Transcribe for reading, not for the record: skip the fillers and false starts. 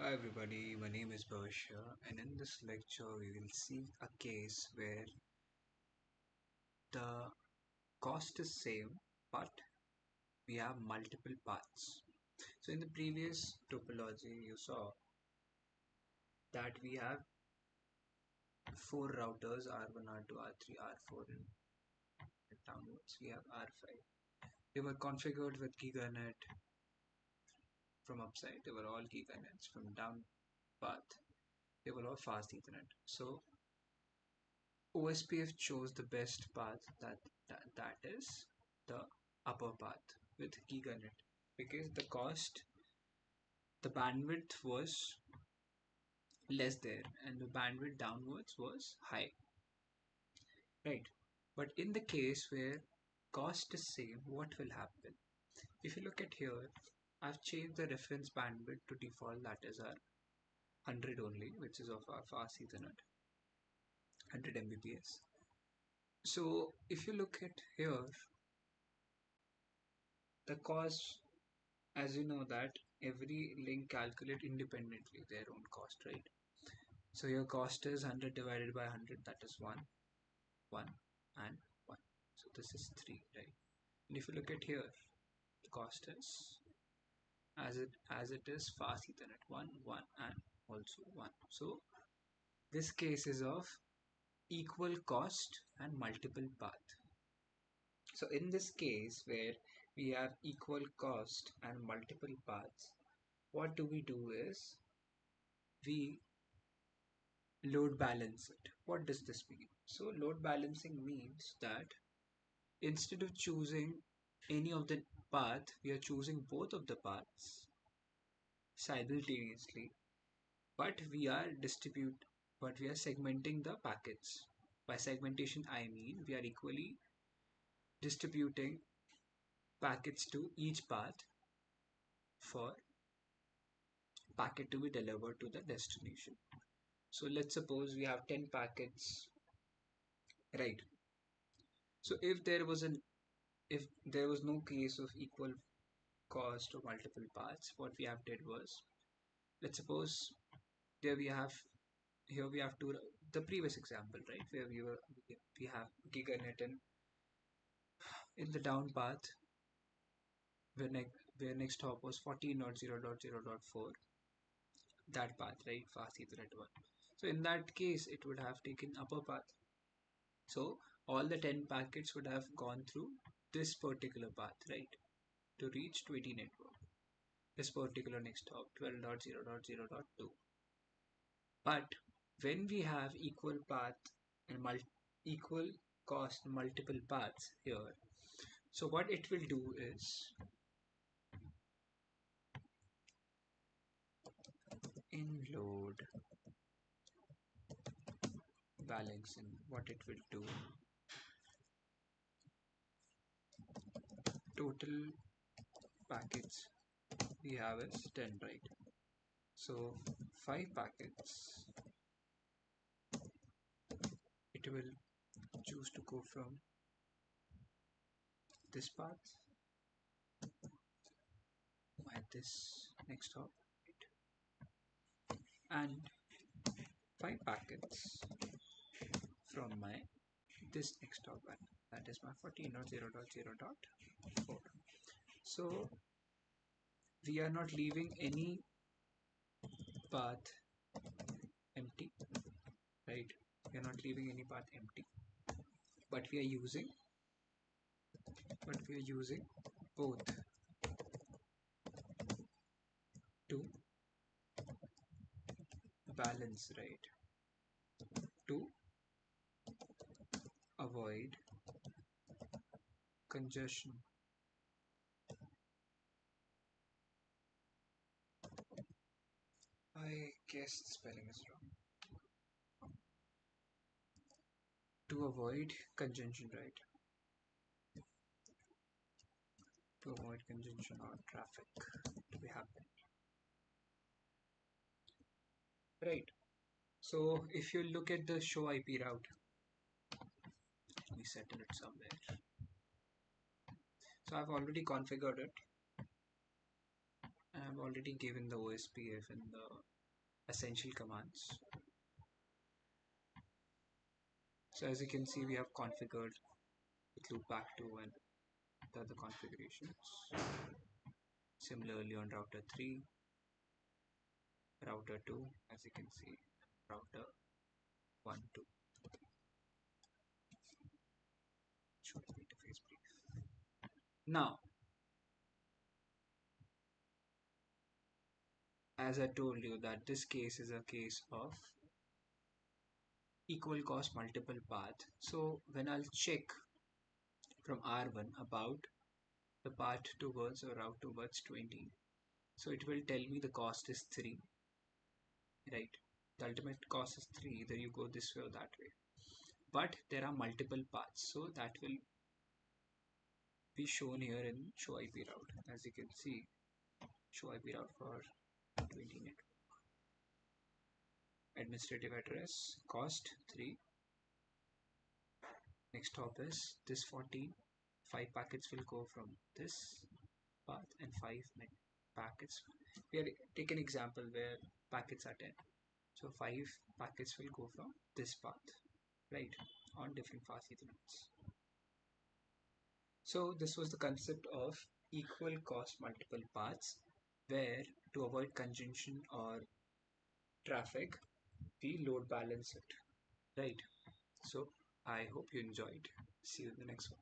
Hi everybody, my name is Bhavashya, and in this lecture we will see a case where the cost is same but we have multiple paths. So in the previous topology you saw that we have four routers R1, R2, R3, R4 and downwards we have R5. They were configured with GigaNet from upside, they were all GigaNets from down path, they were all fast Ethernet. So OSPF chose the best path that is the upper path with GigaNet because the bandwidth was less there and the bandwidth downwards was high, right? But in the case where cost is same, what will happen? If you look at here, I've changed the reference bandwidth to default, that is our 100 only, which is of our fast Ethernet, 100 Mbps. So if you look at here, the cost, as you know that every link calculate independently their own cost, right? So your cost is 100 divided by 100, that is 1, 1 and 1. So this is 3, right? And if you look at here, the cost is as it is fast Ethernet 1, 1 and also 1. So this case is of equal cost and multiple path. So in this case where we have equal cost and multiple paths, what do is we load balance it. What does this mean? So load balancing means that instead of choosing any of the path, we are choosing both of the paths simultaneously, but we are segmenting the packets. By segmentation, I mean we are equally distributing packets to each path for packet to be delivered to the destination. So let's suppose we have 10 packets, right? So if there was no case of equal cost of multiple paths, what we have did was, let's suppose there we have here we have the previous example, right, where we have giganet in the down path where next hop was 14.0.0.4, that path, right, fast ethernet one. So in that case it would have taken upper path. So all the 10 packets would have gone through this particular path, right, to reach 20 network, this particular next hop 12.0.0.2. But when we have equal path and equal cost multiple paths here, so what it will do is in load balancing, what it will do, total packets we have is 10, right? So 5 packets it will choose to go from this path at this next hop, and 5 packets from my this next hop, and that is my 14.0.0.4. So we are not leaving any path empty, right? We are not leaving any path empty, but we are using both to balance, right, to avoid congestion. I guess the spelling is wrong. To avoid congestion, right, to avoid congestion or traffic to be happen, right? So if you look at the show IP route, let me settle it somewhere. So I've already configured it, and I've already given the OSPF in the essential commands. So as you can see, we have configured with loopback 2 and the other configurations. Similarly on router 3, router 2, as you can see, router 1, 2. Show the interface brief. Now, as I told you that this case is a case of equal cost multiple path. So when I'll check from R1 about the path towards or route towards 20, so it will tell me the cost is 3, right? The ultimate cost is 3, either you go this way or that way. But there are multiple paths, so that will be shown here in show IP route. As you can see, show IP route for 20 network. Administrative address, cost 3. Next hop is this 14. 5 packets will go from this path and 5 packets. We are take an example where packets are 10. So 5 packets will go from this path, right, on different fast Ethernets. So this was the concept of equal cost multiple paths, where to avoid congestion or traffic, we load balance it, right? So I hope you enjoyed. See you in the next one.